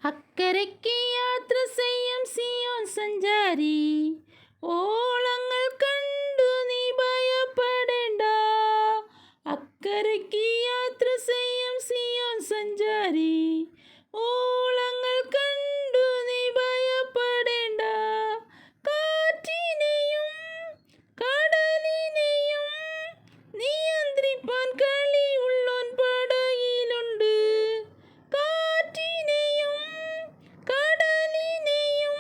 അക്കരയ്ക്ക് യാത്ര ചെയ്യും സിയോൻ സഞ്ചാരി, ഓളങ്ങൾ കണ്ടു നീ ഭയപ്പെടേണ്ട. അക്കരയ്ക്ക് യാത്ര ചെയ്യും സിയോൻ സഞ്ചാരി, ഓളങ്ങൾ കണ്ടു നീ ഭയപ്പെടേണ്ട. കാറ്റിനെയും കടലിനെയും നിയന്ത്രിപ്പാൻ കഴിവുള്ളോൻ പടകിലുണ്ട്. കാറ്റിനെയും കടലിനെയും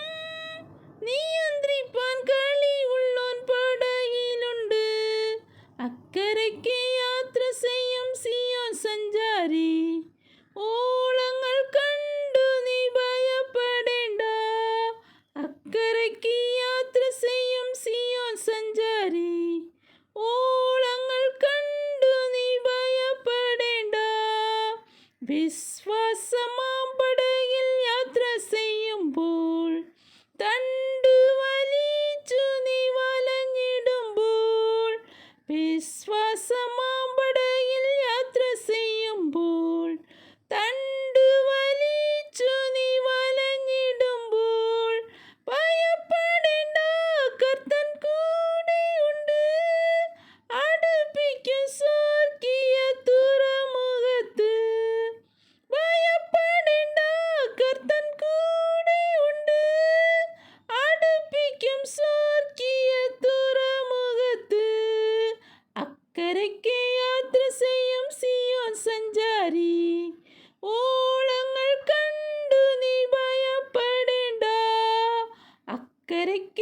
നിയന്ത്രിപ്പാൻ കഴിവുള്ളോൻ പടകിലുണ്ട്. അക്കരയ്ക്ക് യാത്ര ചെയ്യും സിയോൻ സഞ്ചാരി, ഓളങ്ങൾ കണ്ടു നീ ഭയപ്പെടേണ്ട. അക്കരയ്ക്ക് യാത്ര ചെയ്യും സിയോൻ സഞ്ചാരി, ഓളങ്ങൾ കണ്ടു നീ ഭയപ്പെടേണ്ട. വിശ്വാസമാം പടകിൽ യാത്ര ചെയ്യുമ്പോൾ, തണ്ടു വലിച്ചു നീ വലഞ്ഞിടുമ്പോൾ. വിശ്വാസമാം പടകിൽ യാത്ര ചെയ്യുമ്പോൾ, തണ്ടു വലിച്ചു നീ വലഞ്ഞിടുമ്പോൾ. ഭയപ്പെടേണ്ട, കർത്തൻ കൂടെയുണ്ട്. അടുപ്പിക്കും സ്വർഗീയ തുറമുഖത്ത്. ഭയപ്പെടേണ്ട, കർത്തൻ കൂടെയുണ്ട്. അടുപ്പിക്കും സ്വർഗീയ തുറമുഖത്ത്. അക്കരയ്ക്ക് യാത്ര ചെയ്യും സിയോൻ സഞ്ചാരി, ഓളങ്ങൾ കണ്ടു നീ ഭയപ്പെടേണ്ട. അക്കരയ്ക്ക്